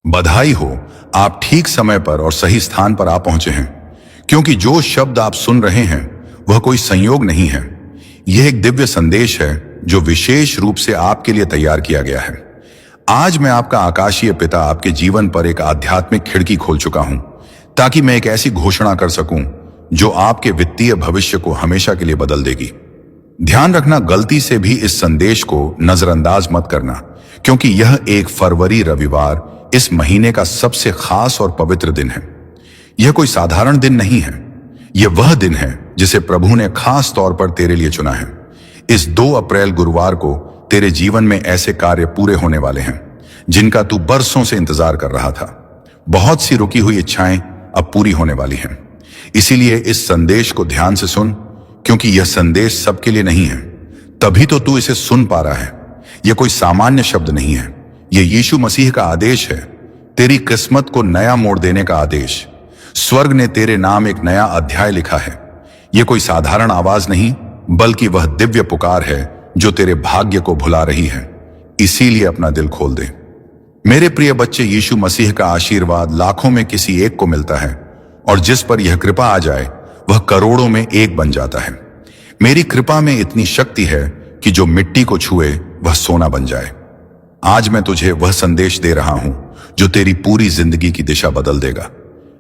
बधाई हो, आप ठीक समय पर और सही स्थान पर आ पहुंचे हैं, क्योंकि जो शब्द आप सुन रहे हैं वह कोई संयोग नहीं है। यह एक दिव्य संदेश है जो विशेष रूप से आपके लिए तैयार किया गया है। आज मैं आपका आकाशीय पिता आपके जीवन पर एक आध्यात्मिक खिड़की खोल चुका हूं, ताकि मैं एक ऐसी घोषणा कर सकूं जो आपके वित्तीय भविष्य को हमेशा के लिए बदल देगी। ध्यान रखना, गलती से भी इस संदेश को नजरअंदाज मत करना, क्योंकि यह 1 फरवरी रविवार इस महीने का सबसे खास और पवित्र दिन है। यह कोई साधारण दिन नहीं है। यह वह दिन है जिसे प्रभु ने खास तौर पर तेरे लिए चुना है। इस 2 अप्रैल गुरुवार को तेरे जीवन में ऐसे कार्य पूरे होने वाले हैं जिनका तू बरसों से इंतजार कर रहा था। बहुत सी रुकी हुई इच्छाएं अब पूरी होने वाली हैं। इसीलिए इस संदेश को ध्यान से सुन, क्योंकि यह संदेश सबके लिए नहीं है, तभी तो तू इसे सुन पा रहा है। यह कोई सामान्य शब्द नहीं है, यह यीशु मसीह का आदेश है, तेरी किस्मत को नया मोड़ देने का आदेश। स्वर्ग ने तेरे नाम एक नया अध्याय लिखा है। यह कोई साधारण आवाज नहीं, बल्कि वह दिव्य पुकार है जो तेरे भाग्य को भुला रही है। इसीलिए अपना दिल खोल दे। मेरे प्रिय बच्चे, यीशु मसीह का आशीर्वाद लाखों में किसी एक को मिलता है, और जिस पर यह कृपा आ जाए वह करोड़ों में एक बन जाता है। मेरी कृपा में इतनी शक्ति है कि जो मिट्टी को छुए वह सोना बन जाए। आज मैं तुझे वह संदेश दे रहा हूं जो तेरी पूरी जिंदगी की दिशा बदल देगा।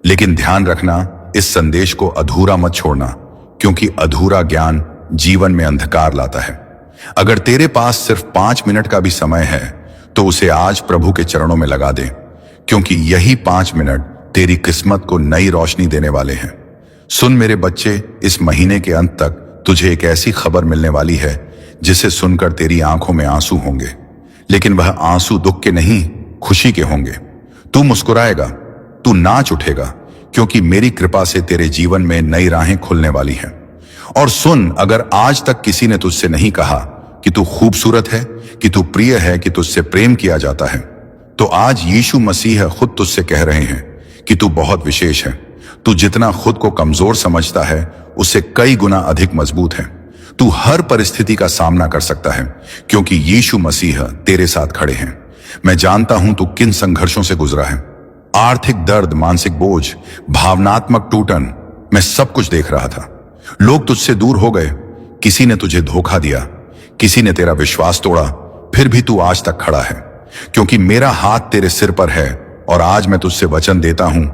लेकिन ध्यान रखना, इस संदेश को अधूरा मत छोड़ना, क्योंकि अधूरा ज्ञान जीवन में अंधकार लाता है। अगर तेरे पास सिर्फ 5 मिनट का भी समय है तो उसे आज प्रभु के चरणों में लगा दे, क्योंकि यही 5 मिनट तेरी किस्मत को नई रोशनी देने वाले हैं। सुन मेरे बच्चे, इस महीने के अंत तक तुझे एक ऐसी खबर मिलने वाली है जिसे सुनकर तेरी आंखों में आंसू होंगे, लेकिन वह आंसू दुख के नहीं, खुशी के होंगे। तू मुस्कुराएगा, तू नाच उठेगा, क्योंकि मेरी कृपा से तेरे जीवन में नई राहें खुलने वाली हैं। और सुन, अगर आज तक किसी ने तुझसे नहीं कहा कि तू खूबसूरत है, कि तू प्रिय है, कि तुझसे प्रेम किया जाता है, तो आज यीशु मसीह खुद तुझसे कह रहे हैं कि तू बहुत विशेष है। तू जितना खुद को कमजोर समझता है उससे कई गुना अधिक मजबूत है। तू हर परिस्थिति का सामना कर सकता है, क्योंकि यीशु मसीह तेरे साथ खड़े हैं। मैं जानता हूं तू किन संघर्षों से गुजरा है। आर्थिक दर्द, मानसिक बोझ, भावनात्मक टूटन, मैं सब कुछ देख रहा था। लोग तुझसे दूर हो गए, किसी ने तुझे धोखा दिया, किसी ने तेरा विश्वास तोड़ा, फिर भी तू आज तक खड़ा है, क्योंकि मेरा हाथ तेरे सिर पर है। और आज मैं तुझसे वचन देता हूं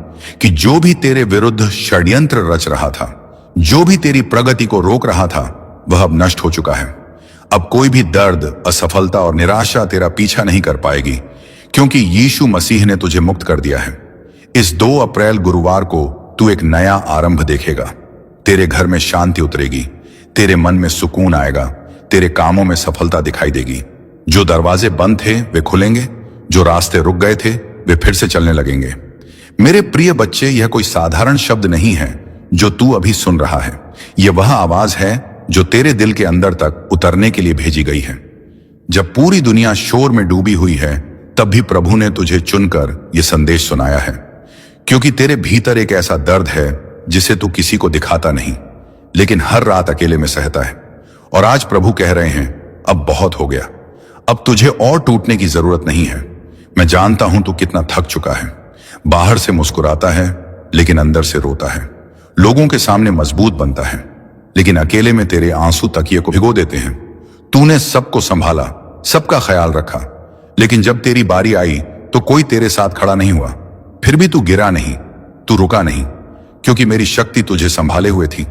कि जो भी तेरे विरुद्ध षड्यंत्र रच रहा था, जो भी तेरी प्रगति को रोक रहा था, वह अब नष्ट हो चुका है। अब कोई भी दर्द, असफलता और निराशा तेरा पीछा नहीं कर पाएगी, क्योंकि यीशु मसीह ने तुझे मुक्त कर दिया है। इस 2 अप्रैल गुरुवार को तू एक नया आरंभ देखेगा। तेरे घर में शांति उतरेगी, तेरे मन में सुकून आएगा, तेरे कामों में सफलता दिखाई देगी। जो दरवाजे बंद थे वे खुलेंगे, जो रास्ते रुक गए थे वे फिर से चलने लगेंगे। मेरे प्रिय बच्चे, यह कोई साधारण शब्द नहीं है जो तू अभी सुन रहा है। यह वह आवाज है जो तेरे दिल के अंदर तक उतरने के लिए भेजी गई है। जब पूरी दुनिया शोर में डूबी हुई है, तब भी प्रभु ने तुझे चुनकर यह संदेश सुनाया है, क्योंकि तेरे भीतर एक ऐसा दर्द है जिसे तू किसी को दिखाता नहीं, लेकिन हर रात अकेले में सहता है। और आज प्रभु कह रहे हैं, अब बहुत हो गया, अब तुझे और टूटने की जरूरत नहीं है। मैं जानता हूं तू कितना थक चुका है। बाहर से मुस्कुराता है लेकिन अंदर से रोता है। लोगों के सामने मजबूत बनता है, लेकिन अकेले में तेरे आंसू तकिए को भिगो देते हैं। तूने सबको संभाला, सबका ख्याल रखा, लेकिन जब तेरी बारी आई तो कोई तेरे साथ खड़ा नहीं हुआ। फिर भी तू गिरा नहीं, तू रुका नहीं, क्योंकि मेरी शक्ति तुझे संभाले हुए थी।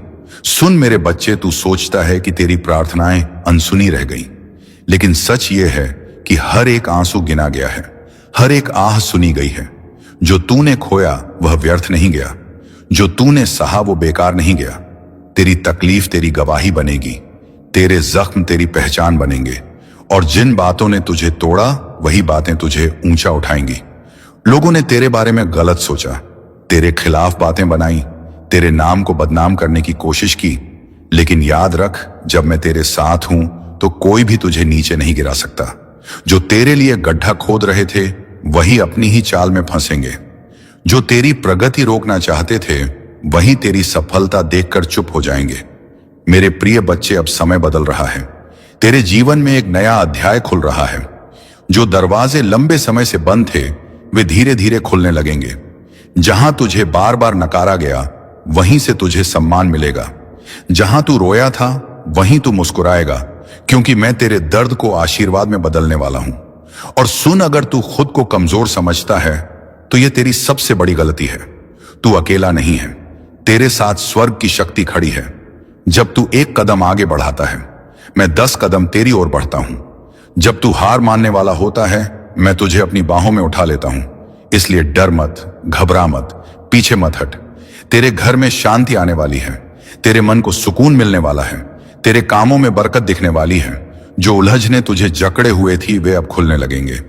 सुन मेरे बच्चे, तू सोचता है कि तेरी प्रार्थनाएं अनसुनी रह गई, लेकिन सच ये है कि हर एक आंसू गिना गया है, हर एक आह सुनी गई है। जो तूने खोया वह व्यर्थ नहीं गया, जो तूने सहा वो बेकार नहीं गया। तेरी तकलीफ तेरी गवाही बनेगी, तेरे जख्म तेरी पहचान बनेंगे, और जिन बातों ने तुझे तोड़ा वही बातें तुझे ऊंचा उठाएंगी। लोगों ने तेरे बारे में गलत सोचा, तेरे खिलाफ बातें बनाई, तेरे नाम को बदनाम करने की कोशिश की, लेकिन याद रख, जब मैं तेरे साथ हूं तो कोई भी तुझे नीचे नहीं गिरा सकता। जो तेरे लिए गड्ढा खोद रहे थे वही अपनी ही चाल में फंसेंगे। जो तेरी प्रगति रोकना चाहते थे वही तेरी सफलता देखकर चुप हो जाएंगे। मेरे प्रिय बच्चे, अब समय बदल रहा है। तेरे जीवन में एक नया अध्याय खुल रहा है। जो दरवाजे लंबे समय से बंद थे वे धीरे धीरे खुलने लगेंगे। जहां तुझे बार बार नकारा गया, वहीं से तुझे सम्मान मिलेगा। जहां तू रोया था, वहीं तू मुस्कुराएगा, क्योंकि मैं तेरे दर्द को आशीर्वाद में बदलने वाला हूं। और सुन, अगर तू खुद को कमजोर समझता है तो यह तेरी सबसे बड़ी गलती है। तू अकेला नहीं है, तेरे साथ स्वर्ग की शक्ति खड़ी है। जब तू एक कदम आगे बढ़ाता है, मैं 10 कदम तेरी ओर बढ़ता हूं। जब तू हार मानने वाला होता है, मैं तुझे अपनी बाहों में उठा लेता हूं। इसलिए डर मत, घबरा मत, पीछे मत हट। तेरे घर में शांति आने वाली है, तेरे मन को सुकून मिलने वाला है, तेरे कामों में बरकत दिखने वाली है। जो उलझने तुझे जकड़े हुए थी, वे अब खुलने लगेंगे।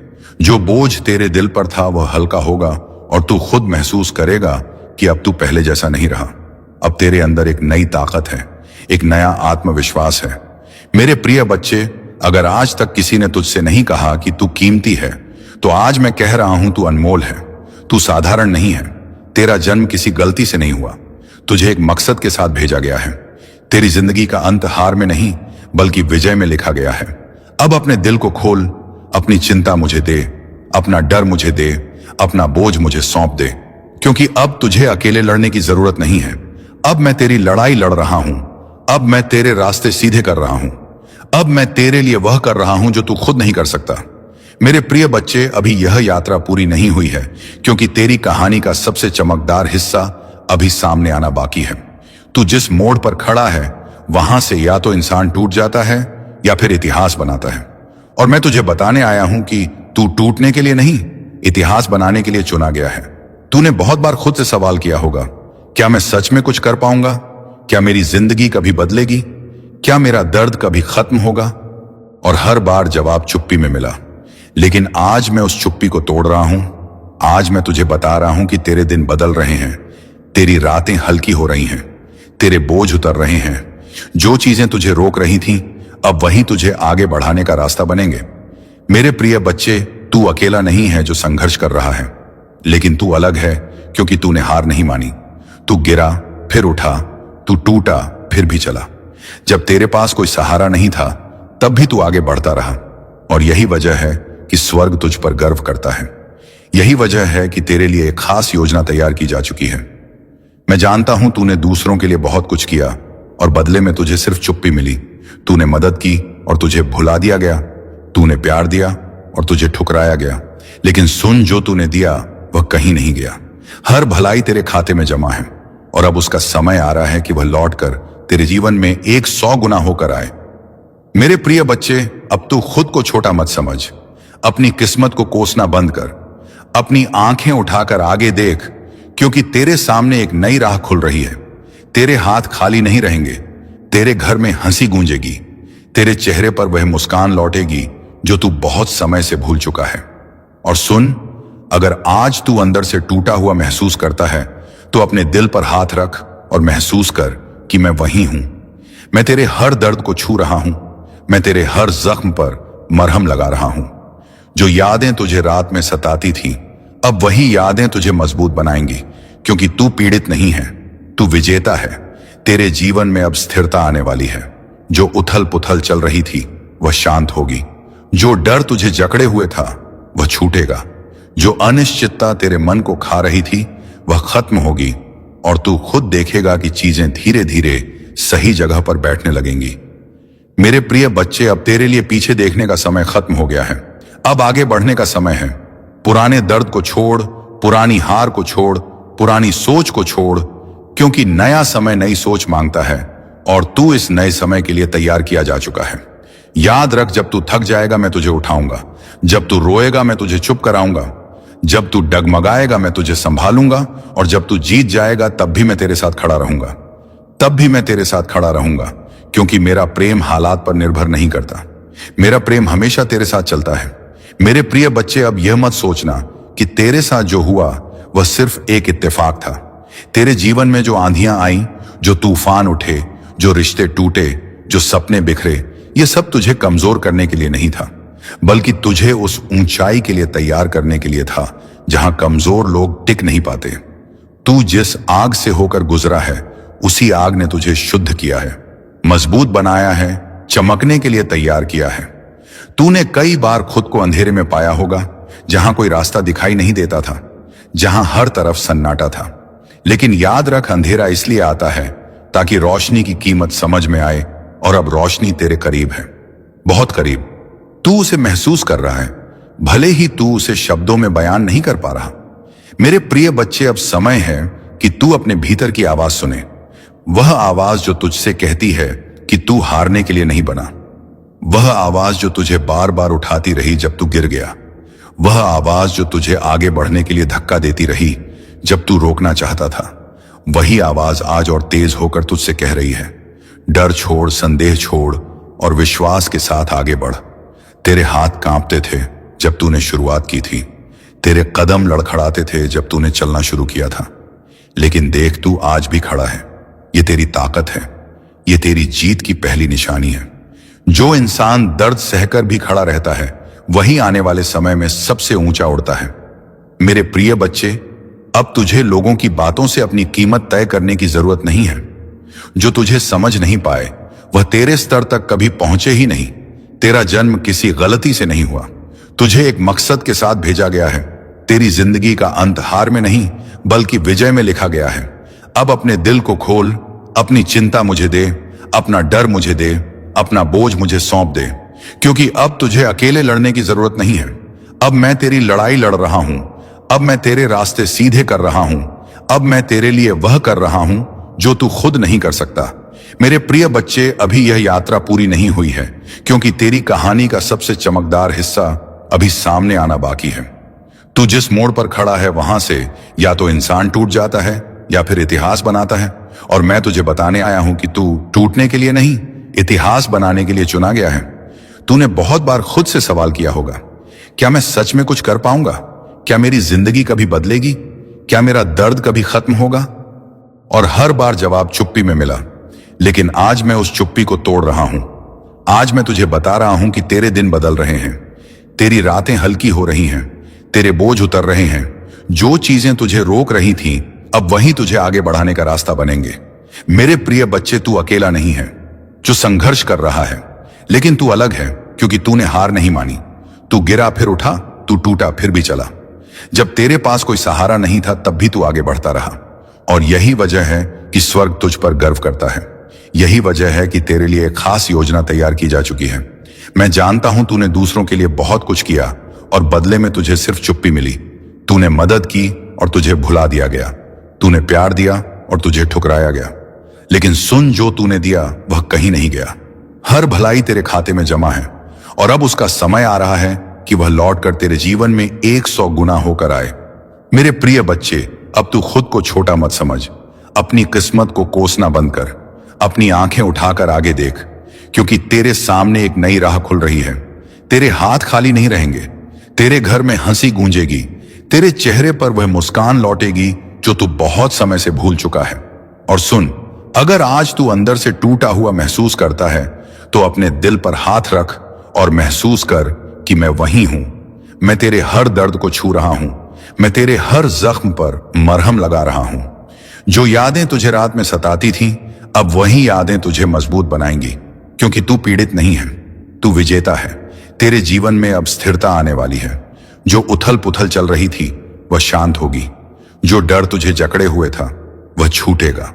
जो बोझ तेरे दिल पर था, वह हल्का होगा और तू खुद महसूस करेगा कि अब तू पहले जैसा नहीं रहा। अब तेरे अंदर एक नई ताकत है, एक नया आत्मविश्वास है। मेरे प्रिय बच्चे, अगर आज तक किसी ने तुझसे नहीं कहा कि तू कीमती है, तो आज मैं कह रहा हूं, तू अनमोल है। तू साधारण नहीं है। तेरा जन्म किसी गलती से नहीं हुआ, तुझे एक मकसद के साथ भेजा गया है। तेरी जिंदगी का अंत हार में नहीं, बल्कि विजय में लिखा गया है। अब अपने दिल को खोल, अपनी चिंता मुझे दे, अपना डर मुझे दे, अपना बोझ मुझे सौंप दे, क्योंकि अब तुझे अकेले लड़ने की जरूरत नहीं है। अब मैं तेरी लड़ाई लड़ रहा हूं। अब मैं तेरे रास्ते सीधे कर रहा हूं। अब मैं तेरे लिए वह कर रहा हूं जो तू खुद नहीं कर सकता। मेरे प्रिय बच्चे, अभी यह यात्रा पूरी नहीं हुई है, क्योंकि तेरी कहानी का सबसे चमकदार हिस्सा अभी सामने आना बाकी है। तू जिस मोड़ पर खड़ा है, वहां से या तो इंसान टूट जाता है या फिर इतिहास बनाता है। और मैं तुझे बताने आया हूं कि तू टूटने के लिए नहीं, इतिहास बनाने के लिए चुना गया है। तूने बहुत बार खुद से सवाल किया होगा, क्या मैं सच में कुछ कर पाऊंगा? क्या मेरी जिंदगी कभी बदलेगी? क्या मेरा दर्द कभी खत्म होगा? और हर बार जवाब चुप्पी में मिला। लेकिन आज मैं उस चुप्पी को तोड़ रहा हूं। आज मैं तुझे बता रहा हूं कि तेरे दिन बदल रहे हैं, तेरी रातें हल्की हो रही हैं, तेरे बोझ उतर रहे हैं। जो चीजें तुझे रोक रही थीं, अब वही तुझे आगे बढ़ाने का रास्ता बनेंगे। मेरे प्रिय बच्चे, तू अकेला नहीं है जो संघर्ष कर रहा है, लेकिन तू अलग है क्योंकि तूने हार नहीं मानी। तू गिरा, फिर उठा, तू टूटा, फिर भी चला। जब तेरे पास कोई सहारा नहीं था, तब भी तू आगे बढ़ता रहा। और यही वजह है कि स्वर्ग तुझ पर गर्व करता है। यही वजह है कि तेरे लिए एक खास योजना तैयार की जा चुकी है। मैं जानता हूं तूने दूसरों के लिए बहुत कुछ किया और बदले में तुझे सिर्फ चुप्पी मिली। तूने मदद की और तुझे भुला दिया गया। तूने प्यार दिया और तुझे ठुकराया गया। लेकिन सुन, जो तूने दिया वह कहीं नहीं गया। हर भलाई तेरे खाते में जमा है और अब उसका समय आ रहा है कि वह लौटकर तेरे जीवन में 100 गुना होकर आए। मेरे प्रिय बच्चे, अब तू खुद को छोटा मत समझ। अपनी किस्मत को कोसना बंद कर। अपनी आंखें उठाकर आगे देख, क्योंकि तेरे सामने एक नई राह खुल रही है। तेरे हाथ खाली नहीं रहेंगे। तेरे घर में हंसी गूंजेगी। तेरे चेहरे पर वह मुस्कान लौटेगी जो तू बहुत समय से भूल चुका है। और सुन, अगर आज तू अंदर से टूटा हुआ महसूस करता है, तो अपने दिल पर हाथ रख और महसूस कर कि मैं वहीं हूं। मैं तेरे हर दर्द को छू रहा हूं। मैं तेरे हर जख्म पर मरहम लगा रहा हूं। जो यादें तुझे रात में सताती थी, अब वही यादें तुझे मजबूत बनाएंगी, क्योंकि तू पीड़ित नहीं है, तू विजेता है। तेरे जीवन में अब स्थिरता आने वाली है। जो उथल पुथल चल रही थी, वह शांत होगी। जो डर तुझे जकड़े हुए था, वह छूटेगा। जो अनिश्चितता तेरे मन को खा रही थी, वह खत्म होगी और तू खुद देखेगा कि चीजें धीरे धीरे सही जगह पर बैठने लगेंगी। मेरे प्रिय बच्चे, अब तेरे लिए पीछे देखने का समय खत्म हो गया है। अब आगे बढ़ने का समय है। पुराने दर्द को छोड़, पुरानी हार को छोड़, पुरानी सोच को छोड़, क्योंकि नया समय नई सोच मांगता है और तू इस नए समय के लिए तैयार किया जा चुका है। याद रख, जब तू थक जाएगा मैं तुझे उठाऊंगा। जब तू रोएगा मैं तुझे चुप कराऊंगा। जब तू डगमगाएगा मैं तुझे संभालूंगा। और जब तू जीत जाएगा तब भी मैं तेरे साथ खड़ा रहूंगा। तब भी मैं तेरे साथ खड़ा रहूंगा, क्योंकि मेरा प्रेम हालात पर निर्भर नहीं करता। मेरा प्रेम हमेशा तेरे साथ चलता है। मेरे प्रिय बच्चे, अब यह मत सोचना कि तेरे साथ जो हुआ वह सिर्फ एक इत्तेफाक था। तेरे जीवन में जो आंधियां आई, जो तूफान उठे, जो रिश्ते टूटे, जो सपने बिखरे, ये सब तुझे कमजोर करने के लिए नहीं था, बल्कि तुझे उस ऊंचाई के लिए तैयार करने के लिए था जहां कमजोर लोग टिक नहीं पाते। तू जिस आग से होकर गुजरा है, उसी आग ने तुझे शुद्ध किया है, मजबूत बनाया है, चमकने के लिए तैयार किया है। तूने कई बार खुद को अंधेरे में पाया होगा, जहां कोई रास्ता दिखाई नहीं देता था, जहां हर तरफ सन्नाटा था। लेकिन याद रख, अंधेरा इसलिए आता है ताकि रोशनी की कीमत समझ में आए, और अब रोशनी तेरे करीब है, बहुत करीब। तू उसे महसूस कर रहा है, भले ही तू उसे शब्दों में बयान नहीं कर पा रहा। मेरे प्रिय बच्चे, अब समय है कि तू अपने भीतर की आवाज सुने, वह आवाज जो तुझसे कहती है कि तू हारने के लिए नहीं बना, वह आवाज जो तुझे बार बार उठाती रही जब तू गिर गया, वह आवाज जो तुझे आगे बढ़ने के लिए धक्का देती रही जब तू रोकना चाहता था। वही आवाज आज और तेज होकर तुझसे कह रही है, डर छोड़, संदेह छोड़ और विश्वास के साथ आगे बढ़। तेरे हाथ कांपते थे जब तूने शुरुआत की थी, तेरे कदम लड़खड़ाते थे जब तूने चलना शुरू किया था, लेकिन देख, तू आज भी खड़ा है। ये तेरी ताकत है, ये तेरी जीत की पहली निशानी है। जो इंसान दर्द सहकर भी खड़ा रहता है, वही आने वाले समय में सबसे ऊंचा उड़ता है। मेरे प्रिय बच्चे, अब तुझे लोगों की बातों से अपनी कीमत तय करने की जरूरत नहीं है। जो तुझे समझ नहीं पाए, वह तेरे स्तर तक कभी पहुंचे ही नहीं। तेरा जन्म किसी गलती से नहीं हुआ, तुझे एक मकसद के साथ भेजा गया है। तेरी जिंदगी का अंत हार में नहीं, बल्कि विजय में लिखा गया है। अब अपने दिल को खोल, अपनी चिंता मुझे दे, अपना डर मुझे दे, अपना बोझ मुझे सौंप दे, क्योंकि अब तुझे अकेले लड़ने की जरूरत नहीं है। अब मैं तेरी लड़ाई लड़ रहा हूं, अब मैं तेरे रास्ते सीधे कर रहा हूं, अब मैं तेरे लिए वह कर रहा हूं जो तू खुद नहीं कर सकता। मेरे प्रिय बच्चे, अभी यह यात्रा पूरी नहीं हुई है, क्योंकि तेरी कहानी का सबसे चमकदार हिस्सा अभी सामने आना बाकी है। तू जिस मोड़ पर खड़ा है, वहां से या तो इंसान टूट जाता है या फिर इतिहास बनाता है, और मैं तुझे बताने आया हूं कि तू टूटने के लिए नहीं, इतिहास बनाने के लिए चुना गया है। तूने बहुत बार खुद से सवाल किया होगा, क्या मैं सच में कुछ कर पाऊंगा? क्या मेरी जिंदगी कभी बदलेगी? क्या मेरा दर्द कभी खत्म होगा? और हर बार जवाब चुप्पी में मिला। लेकिन आज मैं उस चुप्पी को तोड़ रहा हूं। आज मैं तुझे बता रहा हूं कि तेरे दिन बदल रहे हैं, तेरी रातें हल्की हो रही हैं, तेरे बोझ उतर रहे हैं। जो चीजें तुझे रोक रही थीं, अब वही तुझे आगे बढ़ाने का रास्ता बनेंगे। मेरे प्रिय बच्चे, तू अकेला नहीं है जो संघर्ष कर रहा है, लेकिन तू अलग है क्योंकि तूने हार नहीं मानी। तू गिरा फिर उठा, तू टूटा फिर भी चला। जब तेरे पास कोई सहारा नहीं था, तब भी तू आगे बढ़ता रहा। और यही वजह है कि स्वर्ग तुझ पर गर्व करता है। यही वजह है कि तेरे लिए एक खास योजना तैयार की जा चुकी है। मैं जानता हूं तूने दूसरों के लिए बहुत कुछ किया और बदले में तुझे सिर्फ चुप्पी मिली। तूने मदद की और तुझे भुला दिया गया। तूने प्यार दिया और तुझे ठुकराया गया। लेकिन सुन, जो तूने दिया वह कहीं नहीं गया। हर भलाई तेरे खाते में जमा है, और अब उसका समय आ रहा है कि वह लौटकर तेरे जीवन में 100 गुना होकर आए। मेरे प्रिय बच्चे, अब तू खुद को छोटा मत समझ। अपनी किस्मत को कोसना बंद कर। अपनी आंखें उठाकर आगे देख, क्योंकि तेरे सामने एक नई राह खुल रही है। तेरे हाथ खाली नहीं रहेंगे। तेरे घर में हंसी गूंजेगी। तेरे चेहरे पर वह मुस्कान लौटेगी जो तू बहुत समय से भूल चुका है। और सुन, अगर आज तू अंदर से टूटा हुआ महसूस करता है, तो अपने दिल पर हाथ रख और महसूस कर कि मैं वहीं हूं। मैं तेरे हर दर्द को छू रहा हूं। मैं तेरे हर जख्म पर मरहम लगा रहा हूं। जो यादें तुझे रात में सताती थीं, अब वही यादें तुझे मजबूत बनाएंगी, क्योंकि तू पीड़ित नहीं है, तू विजेता है। तेरे जीवन में अब स्थिरता आने वाली है। जो उथल पुथल चल रही थी वह शांत होगी। जो डर तुझे जकड़े हुए था वह छूटेगा।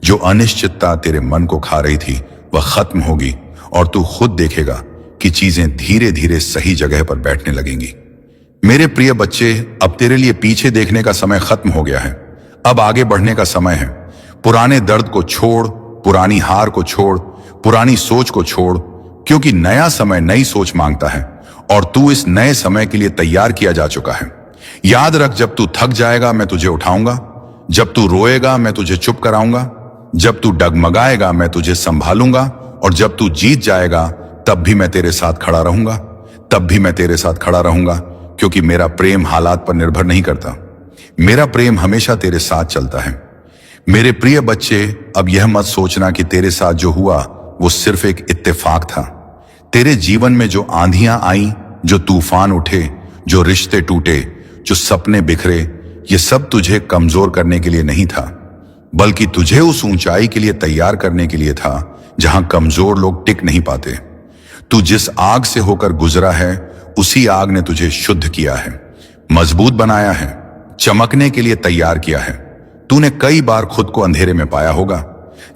जो अनिश्चितता तेरे मन को खा रही थी वह खत्म होगी, और तू खुद देखेगा कि चीजें धीरे धीरे सही जगह पर बैठने लगेंगी। मेरे प्रिय बच्चे, अब तेरे लिए पीछे देखने का समय खत्म हो गया है। अब आगे बढ़ने का समय है। पुराने दर्द को छोड़, पुरानी हार को छोड़, पुरानी सोच को छोड़, क्योंकि नया समय नई सोच मांगता है, और तू इस नए समय के लिए तैयार किया जा चुका है। याद रख, जब तू थक जाएगा मैं तुझे उठाऊंगा। जब तू रोएगा मैं तुझे चुप कराऊंगा। जब तू डगमगाएगा मैं तुझे संभालूंगा, और जब तू जीत जाएगा तब भी मैं तेरे साथ खड़ा रहूंगा। तब भी मैं तेरे साथ खड़ा रहूंगा, क्योंकि मेरा प्रेम हालात पर निर्भर नहीं करता। मेरा प्रेम हमेशा तेरे साथ चलता है। मेरे प्रिय बच्चे, अब यह मत सोचना कि तेरे साथ जो हुआ वो सिर्फ एक इत्तेफाक था। तेरे जीवन में जो आंधियां आई, जो तूफान उठे, जो रिश्ते टूटे, जो सपने बिखरे, ये सब तुझे कमजोर करने के लिए नहीं था, बल्कि तुझे उस ऊंचाई के लिए तैयार करने के लिए था जहां कमजोर लोग टिक नहीं पाते। तू जिस आग से होकर गुजरा है, उसी आग ने तुझे शुद्ध किया है। मजबूत बनाया है, चमकने के लिए तैयार किया है। तूने कई बार खुद को अंधेरे में पाया होगा,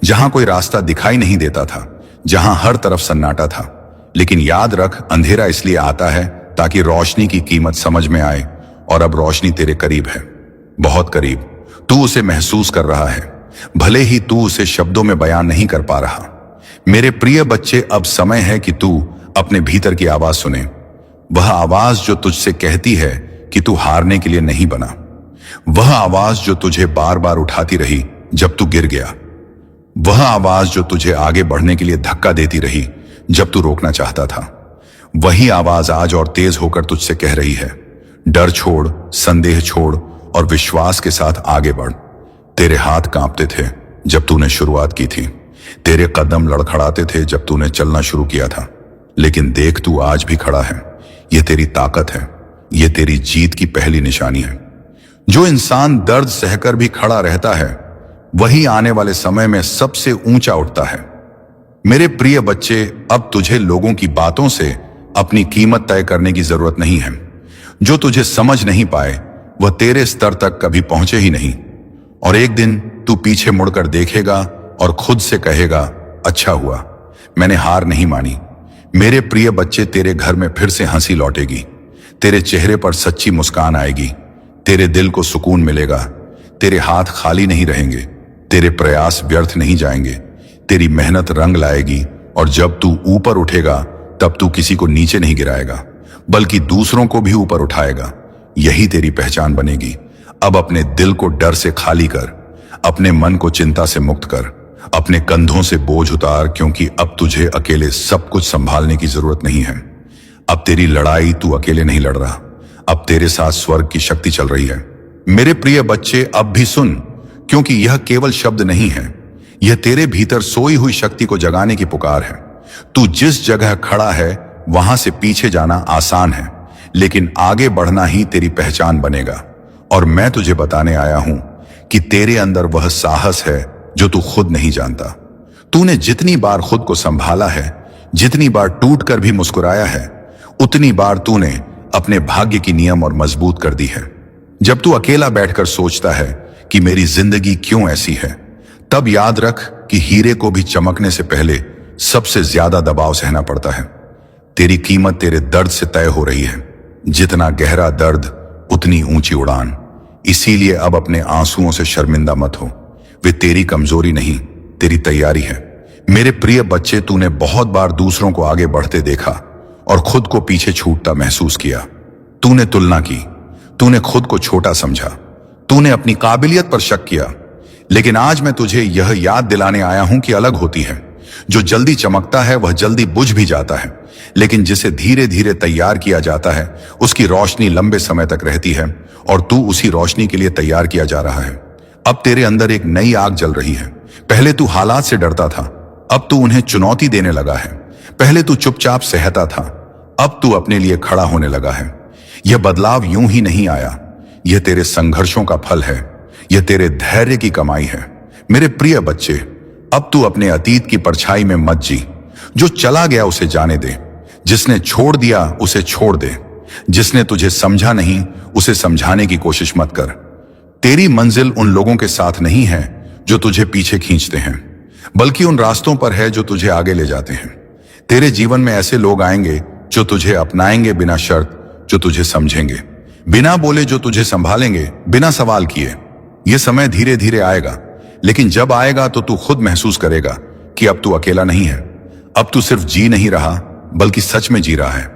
जहां कोई रास्ता दिखाई नहीं देता था, जहां हर तरफ सन्नाटा था। लेकिन याद रख, अंधेरा इसलिए आता है ताकि रोशनी की कीमत समझ में आए, और अब रोशनी तेरे करीब है, बहुत करीब। तू उसे महसूस कर रहा है, भले ही तू उसे शब्दों में बयान नहीं कर पा रहा। मेरे प्रिय बच्चे, अब समय है कि तू अपने भीतर की आवाज सुने। वह आवाज जो तुझसे कहती है कि तू हारने के लिए नहीं बना। वह आवाज जो तुझे बार बार उठाती रही जब तू गिर गया। वह आवाज जो तुझे आगे बढ़ने के लिए धक्का देती रही जब तू रोकना चाहता था। वही आवाज आज और तेज होकर तुझसे कह रही है, डर छोड़, संदेह छोड़ और विश्वास के साथ आगे बढ़। तेरे हाथ कांपते थे जब तूने शुरुआत की थी, तेरे कदम लड़खड़ाते थे जब तूने चलना शुरू किया था, लेकिन देख, तू आज भी खड़ा है। यह तेरी ताकत है, यह तेरी जीत की पहली निशानी है। जो इंसान दर्द सहकर भी खड़ा रहता है, वही आने वाले समय में सबसे ऊंचा उठता है। मेरे प्रिय बच्चे, अब तुझे लोगों की बातों से अपनी कीमत तय करने की जरूरत नहीं है। जो तुझे समझ नहीं पाए, वह तेरे स्तर तक कभी पहुंचे ही नहीं। और एक दिन तू पीछे मुड़कर देखेगा और खुद से कहेगा, अच्छा हुआ, मैंने हार नहीं मानी। मेरे प्रिय बच्चे, तेरे घर में फिर से हंसी लौटेगी, तेरे चेहरे पर सच्ची मुस्कान आएगी, तेरे दिल को सुकून मिलेगा, तेरे हाथ खाली नहीं रहेंगे, तेरे प्रयास व्यर्थ नहीं जाएंगे, तेरी मेहनत रंग लाएगी। और जब तू ऊपर उठेगा, तब तू किसी को नीचे नहीं गिराएगा, बल्कि दूसरों को भी ऊपर उठाएगा। यही तेरी पहचान बनेगी। अब अपने दिल को डर से खाली कर, अपने मन को चिंता से मुक्त कर, अपने कंधों से बोझ उतार, क्योंकि अब तुझे अकेले सब कुछ संभालने की जरूरत नहीं है। अब तेरी लड़ाई तू अकेले नहीं लड़ रहा, अब तेरे साथ स्वर्ग की शक्ति चल रही है। मेरे प्रिय बच्चे, अब भी सुन, क्योंकि यह केवल शब्द नहीं है, यह तेरे भीतर सोई हुई शक्ति को जगाने की पुकार है। तू जिस जगह खड़ा है, वहां से पीछे जाना आसान है, लेकिन आगे बढ़ना ही तेरी पहचान बनेगा। और मैं तुझे बताने आया हूं कि तेरे अंदर वह साहस है जो तू खुद नहीं जानता। तूने जितनी बार खुद को संभाला है, जितनी बार टूटकर भी मुस्कुराया है, उतनी बार तूने अपने भाग्य की नियम और मजबूत कर दी है। जब तू अकेला बैठकर सोचता है कि मेरी जिंदगी क्यों ऐसी है, तब याद रख कि हीरे को भी चमकने से पहले सबसे ज्यादा दबाव सहना पड़ता है। तेरी कीमत तेरे दर्द से तय हो रही है। जितना गहरा दर्द, उतनी ऊंची उड़ान। इसीलिए अब अपने आंसुओं से शर्मिंदा मत हो, वे तेरी कमजोरी नहीं, तेरी तैयारी है। मेरे प्रिय बच्चे, तूने बहुत बार दूसरों को आगे बढ़ते देखा और खुद को पीछे छूटता महसूस किया। तूने तुलना की, तूने खुद को छोटा समझा, तूने अपनी काबिलियत पर शक किया। लेकिन आज मैं तुझे यह याद दिलाने आया हूं कि अलग होती है। जो जल्दी चमकता है वह जल्दी बुझ भी जाता है, लेकिन जिसे धीरे धीरे तैयार किया जाता है, उसकी रोशनी लंबे समय तक रहती है। और तू उसी रोशनी के लिए तैयार किया जा रहा है। अब तेरे अंदर एक नई आग जल रही है। पहले तू हालात से डरता था, अब तू उन्हें चुनौती देने लगा है। पहले तू चुपचाप सहता था, अब तू अपने लिए खड़ा होने लगा है। यह बदलाव यूं ही नहीं आया, यह तेरे संघर्षों का फल है, यह तेरे धैर्य की कमाई है। मेरे प्रिय बच्चे, अब तू अपने अतीत की परछाई में मत जी। जो चला गया उसे जाने दे, जिसने छोड़ दिया उसे छोड़ दे, जिसने तुझे समझा नहीं उसे समझाने की कोशिश मत कर। तेरी मंजिल उन लोगों के साथ नहीं है जो तुझे पीछे खींचते हैं, बल्कि उन रास्तों पर है जो तुझे आगे ले जाते हैं। तेरे जीवन में ऐसे लोग आएंगे जो तुझे अपनाएंगे बिना शर्त, जो तुझे समझेंगे बिना बोले, जो तुझे संभालेंगे बिना सवाल किए। यह समय धीरे धीरे आएगा, लेकिन जब आएगा तो तू खुद महसूस करेगा कि अब तू अकेला नहीं है। अब तू सिर्फ जी नहीं रहा, बल्कि सच में जी रहा है।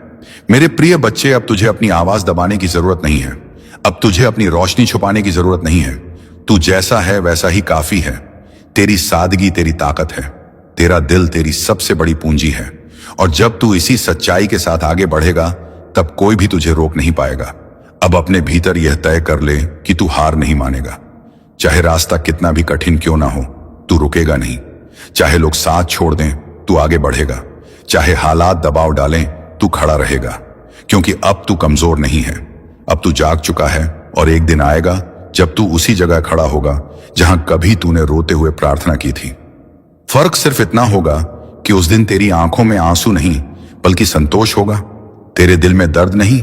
मेरे प्रिय बच्चे, अब तुझे अपनी आवाज दबाने की जरूरत नहीं है, अब तुझे अपनी रोशनी छुपाने की जरूरत नहीं है। तू जैसा है वैसा ही काफी है। तेरी सादगी तेरी ताकत है, तेरा दिल तेरी सबसे बड़ी पूंजी है। और जब तू इसी सच्चाई के साथ आगे बढ़ेगा, तब कोई भी तुझे रोक नहीं पाएगा। अब अपने भीतर यह तय कर ले कि तू हार नहीं मानेगा। चाहे रास्ता कितना भी कठिन क्यों ना हो, तू रुकेगा नहीं। चाहे लोग साथ छोड़ दें, तू आगे बढ़ेगा। चाहे हालात दबाव डालें, तू खड़ा रहेगा। क्योंकि अब तू कमजोर नहीं है, अब तू जाग चुका है। और एक दिन आएगा जब तू उसी जगह खड़ा होगा जहां कभी तूने रोते हुए प्रार्थना की थी। फर्क सिर्फ इतना होगा कि उस दिन तेरी आंखों में आंसू नहीं, बल्कि संतोष होगा। तेरे दिल में दर्द नहीं,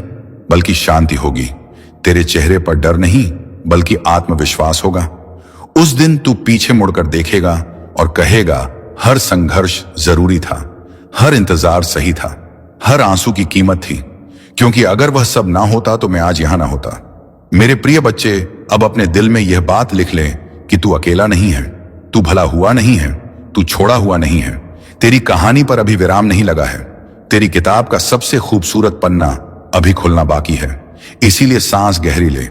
बल्कि शांति होगी। तेरे चेहरे पर डर नहीं बल्कि आत्मविश्वास होगा। उस दिन तू पीछे मुड़कर देखेगा और कहेगा, हर संघर्ष जरूरी था, हर इंतजार सही था, हर आंसू की कीमत थी, क्योंकि अगर वह सब ना होता तो मैं आज यहां ना होता। मेरे प्रिय बच्चे, अब अपने दिल में यह बात लिख ले कि तू अकेला नहीं है, तू भला हुआ नहीं है, तू छोड़ा हुआ नहीं है। तेरी कहानी पर अभी विराम नहीं लगा है। तेरी किताब का सबसे खूबसूरत पन्ना अभी खुलना बाकी है। इसीलिए सांस गहरी ले,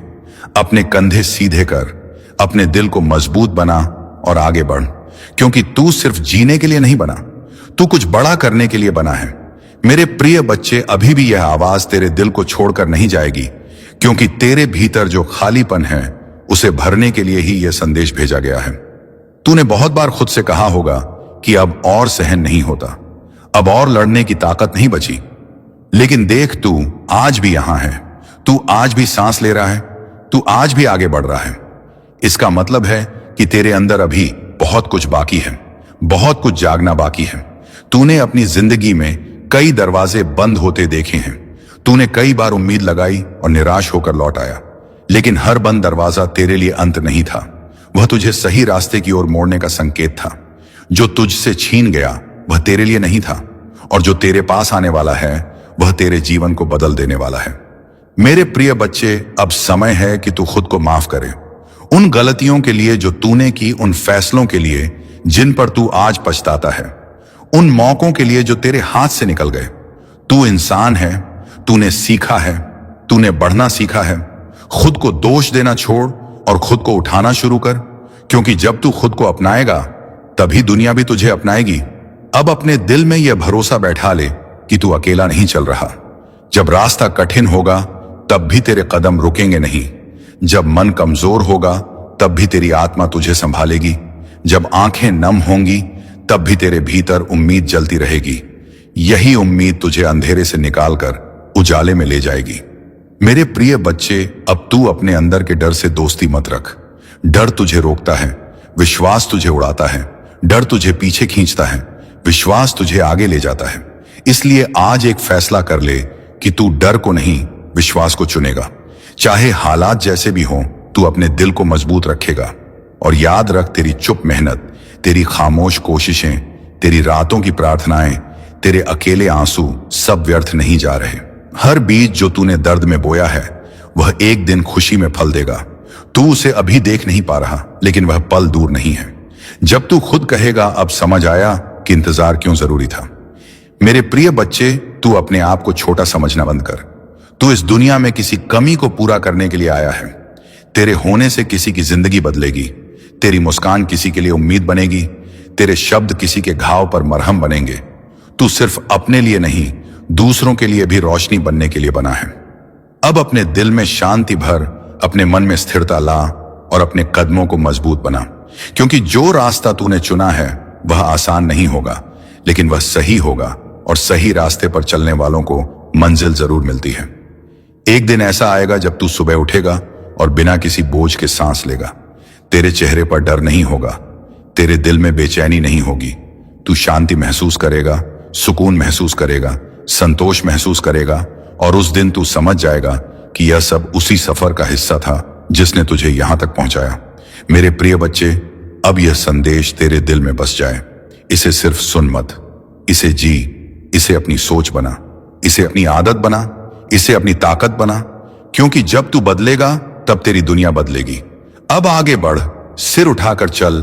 अपने कंधे सीधे कर, अपने दिल को मजबूत बना और आगे बढ़, क्योंकि तू सिर्फ जीने के लिए नहीं बना, तू कुछ बड़ा करने के लिए बना है। मेरे प्रिय बच्चे, अभी भी यह आवाज तेरे दिल को छोड़कर नहीं जाएगी, क्योंकि तेरे भीतर जो खालीपन है उसे भरने के लिए ही यह संदेश भेजा गया है। तूने बहुत बार खुद से कहा होगा कि अब और सहन नहीं होता, अब और लड़ने की ताकत नहीं बची। लेकिन देख, तू आज भी यहां है, तू आज भी सांस ले रहा है, तू आज भी आगे बढ़ रहा है। इसका मतलब है कि तेरे अंदर अभी बहुत कुछ बाकी है, बहुत कुछ जागना बाकी है। तूने अपनी जिंदगी में कई दरवाजे बंद होते देखे हैं, तूने कई बार उम्मीद लगाई और निराश होकर लौट आया, लेकिन हर बंद दरवाजा तेरे लिए अंत नहीं था, वह तुझे सही रास्ते की ओर मोड़ने का संकेत था। जो तुझसे छीन गया वह तेरे लिए नहीं था, और जो तेरे पास आने वाला है वह तेरे जीवन को बदल देने वाला है। मेरे प्रिय बच्चे, अब समय है कि तू खुद को माफ करे, उन गलतियों के लिए जो तूने की, उन फैसलों के लिए जिन पर तू आज पछताता है, उन मौकों के लिए जो तेरे हाथ से निकल गए। तू इंसान है, तूने सीखा है, तूने बढ़ना सीखा है। खुद को दोष देना छोड़ और खुद को उठाना शुरू कर, क्योंकि जब तू खुद को अपनाएगा तभी दुनिया भी तुझे अपनाएगी। अब अपने दिल में यह भरोसा बैठा ले कि तू अकेला नहीं चल रहा। जब रास्ता कठिन होगा तब भी तेरे कदम रुकेंगे नहीं, जब मन कमजोर होगा तब भी तेरी आत्मा तुझे संभालेगी, जब आंखें नम होंगी तब भी तेरे भीतर उम्मीद जलती रहेगी। यही उम्मीद तुझे अंधेरे से निकालकर उजाले में ले जाएगी। मेरे प्रिय बच्चे, अब तू अपने अंदर के डर से दोस्ती मत रख। डर तुझे रोकता है, विश्वास तुझे उड़ाता है। डर तुझे पीछे खींचता है, विश्वास तुझे आगे ले जाता है। इसलिए आज एक फैसला कर ले कि तू डर को नहीं, विश्वास को चुनेगा। चाहे हालात जैसे भी हों, तू अपने दिल को मजबूत रखेगा। और याद रख, तेरी चुप मेहनत, तेरी खामोश कोशिशें, तेरी रातों की प्रार्थनाएं, तेरे अकेले आंसू सब व्यर्थ नहीं जा रहे। हर बीज जो तूने दर्द में बोया है वह एक दिन खुशी में फल देगा। तू उसे अभी देख नहीं पा रहा, लेकिन वह पल दूर नहीं है जब तू खुद कहेगा, अब समझ आया कि इंतजार क्यों जरूरी था। मेरे प्रिय बच्चे, तू अपने आप को छोटा समझना बंद कर। तू इस दुनिया में किसी कमी को पूरा करने के लिए आया है। तेरे होने से किसी की जिंदगी बदलेगी, तेरी मुस्कान किसी के लिए उम्मीद बनेगी, तेरे शब्द किसी के घाव पर मरहम बनेंगे। तू सिर्फ अपने लिए नहीं, दूसरों के लिए भी रोशनी बनने के लिए बना है। अब अपने दिल में शांति भर, अपने मन में स्थिरता ला और अपने कदमों को मजबूत बना, क्योंकि जो रास्ता तूने चुना है वह आसान नहीं होगा, लेकिन वह सही होगा, और सही रास्ते पर चलने वालों को मंजिल जरूर मिलती है। एक दिन ऐसा आएगा जब तू सुबह उठेगा और बिना किसी बोझ के सांस लेगा। तेरे चेहरे पर डर नहीं होगा, तेरे दिल में बेचैनी नहीं होगी। तू शांति महसूस करेगा, सुकून महसूस करेगा, संतोष महसूस करेगा, और उस दिन तू समझ जाएगा कि यह सब उसी सफर का हिस्सा था जिसने तुझे यहां तक पहुंचाया। मेरे प्रिय बच्चे, अब यह संदेश तेरे दिल में बस जाए। इसे सिर्फ सुन मत, इसे जी, इसे अपनी सोच बना, इसे अपनी आदत बना, इसे अपनी ताकत बना, क्योंकि जब तू बदलेगा तब तेरी दुनिया बदलेगी। अब आगे बढ़, सिर उठाकर चल,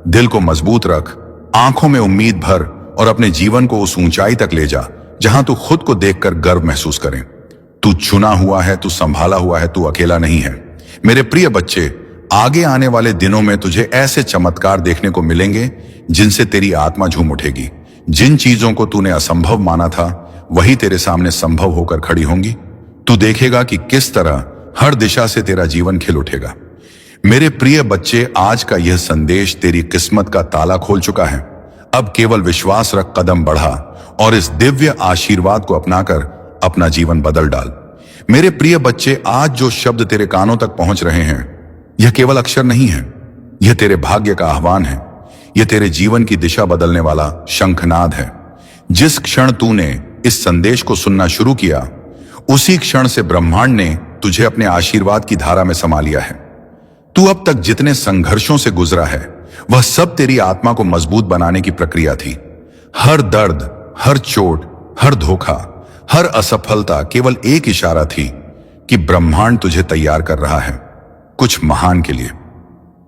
दिल को मजबूत रख, आंखों में उम्मीद भर और अपने जीवन को उस ऊंचाई तक ले जा जहां तू खुद को देखकर गर्व महसूस करे। तू चुना हुआ है, तू संभाला हुआ है, तू अकेला नहीं है। मेरे प्रिय बच्चे, आगे आने वाले दिनों में तुझे ऐसे चमत्कार देखने को मिलेंगे जिनसे तेरी आत्मा झूम उठेगी। जिन चीजों को तूने असंभव माना था वही तेरे सामने संभव होकर खड़ी होंगी। तू देखेगा कि किस तरह हर दिशा से तेरा जीवन खिल उठेगा। मेरे प्रिय बच्चे, आज का यह संदेश तेरी किस्मत का ताला खोल चुका है। अब केवल विश्वास रख, कदम बढ़ा और इस दिव्य आशीर्वाद को अपनाकर अपना जीवन बदल डाल। मेरे प्रिय बच्चे, आज जो शब्द तेरे कानों तक पहुंच रहे हैं यह केवल अक्षर नहीं है, यह तेरे भाग्य का आह्वान है। यह तेरे जीवन की दिशा बदलने वाला शंखनाद है। जिस क्षण तूने इस संदेश को सुनना शुरू किया उसी क्षण से ब्रह्मांड ने तुझे अपने आशीर्वाद की धारा में समा लिया है। तू अब तक जितने संघर्षों से गुजरा है वह सब तेरी आत्मा को मजबूत बनाने की प्रक्रिया थी। हर दर्द, हर चोट, हर धोखा, हर असफलता केवल एक इशारा थी कि ब्रह्मांड तुझे तैयार कर रहा है कुछ महान के लिए।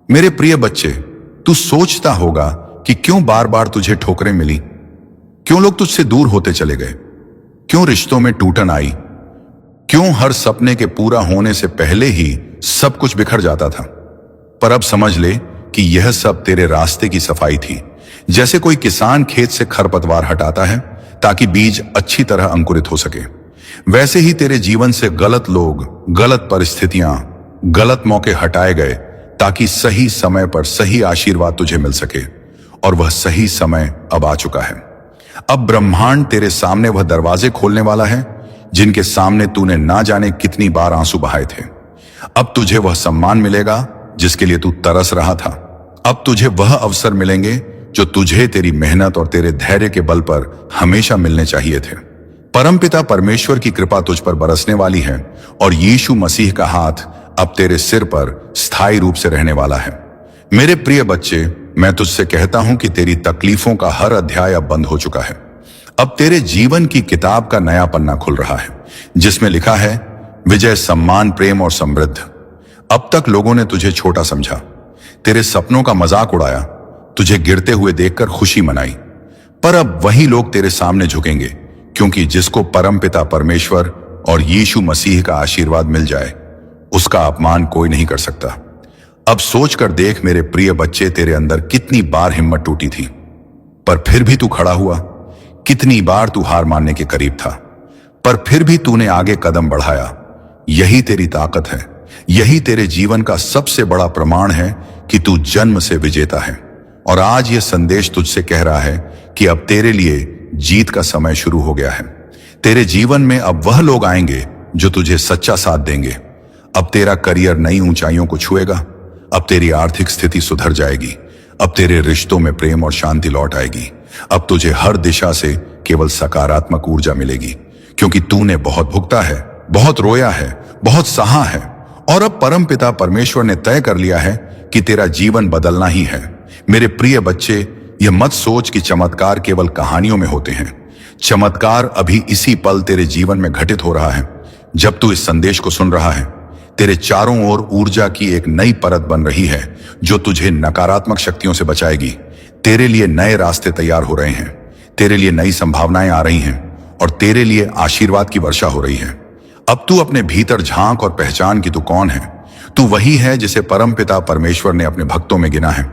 मेरे प्रिय बच्चे, तू सोचता होगा कि क्यों बार बार तुझे ठोकरें मिली, क्यों लोग तुझसे दूर होते चले गए, क्यों रिश्तों में टूटन आई, क्यों हर सपने के पूरा होने से पहले ही सब कुछ बिखर जाता था। पर अब समझ ले कि यह सब तेरे रास्ते की सफाई थी। जैसे कोई किसान खेत से खरपतवार हटाता है ताकि बीज अच्छी तरह अंकुरित हो सके, वैसे ही तेरे जीवन से गलत लोग, गलत परिस्थितियां, गलत मौके हटाए गए ताकि सही समय पर सही आशीर्वाद तुझे मिल सके। और वह सही समय अब आ चुका है। अब ब्रह्मांड तेरे सामने वह दरवाजे खोलने वाला है जिनके सामने तूने ना जाने कितनी बार आंसू बहाए थे। अब तुझे वह सम्मान मिलेगा जिसके लिए तू तरस रहा था। अब तुझे वह अवसर मिलेंगे जो तुझे तेरी मेहनत और तेरे धैर्य के बल पर हमेशा मिलने चाहिए थे। परमपिता परमेश्वर की कृपा तुझ पर बरसने वाली है और यीशु मसीह का हाथ अब तेरे सिर पर स्थायी रूप से रहने वाला है। मेरे प्रिय बच्चे, मैं तुझसे कहता हूं कि तेरी तकलीफों का हर अध्याय अब बंद हो चुका है। अब तेरे जीवन की किताब का नया पन्ना खुल रहा है जिसमें लिखा है विजय, सम्मान, प्रेम और समृद्ध। अब तक लोगों ने तुझे छोटा समझा, तेरे सपनों का मजाक उड़ाया, तुझे गिरते हुए देखकर खुशी मनाई। पर अब वही लोग तेरे सामने झुकेंगे, क्योंकि जिसको परमपिता परमेश्वर और यीशु मसीह का आशीर्वाद मिल जाए उसका अपमान कोई नहीं कर सकता। अब सोचकर देख मेरे प्रिय बच्चे, तेरे अंदर कितनी बार हिम्मत टूटी थी पर फिर भी तू खड़ा हुआ। कितनी बार तू हार मानने के करीब था पर फिर भी तूने आगे कदम बढ़ाया। यही तेरी ताकत है। यही तेरे जीवन का सबसे बड़ा प्रमाण है कि तू जन्म से विजेता है। और आज यह संदेश तुझसे कह रहा है कि अब तेरे लिए जीत का समय शुरू हो गया है। तेरे जीवन में अब वह लोग आएंगे जो तुझे सच्चा साथ देंगे। अब तेरा करियर नई ऊंचाइयों को छुएगा। अब तेरी आर्थिक स्थिति सुधर जाएगी। अब तेरे रिश्तों में प्रेम और शांति लौट आएगी। अब तुझे हर दिशा से केवल सकारात्मक ऊर्जा मिलेगी, क्योंकि तूने बहुत भुगता है, बहुत रोया है, बहुत सहा है। और अब परमपिता परमेश्वर ने तय कर लिया है कि तेरा जीवन बदलना ही है। मेरे प्रिय बच्चे, यह मत सोच कि चमत्कार केवल कहानियों में होते हैं। चमत्कार अभी इसी पल तेरे जीवन में घटित हो रहा है। जब तू इस संदेश को सुन रहा है, तेरे चारों ओर ऊर्जा की एक नई परत बन रही है जो तुझे नकारात्मक शक्तियों से बचाएगी। तेरे लिए नए रास्ते तैयार हो रहे हैं, तेरे लिए नई संभावनाएं आ रही हैं और तेरे लिए आशीर्वाद की वर्षा हो रही है। अब तू अपने भीतर झांक और पहचान कि तू कौन है। तू वही है जिसे परमपिता परमेश्वर ने अपने भक्तों में गिना है।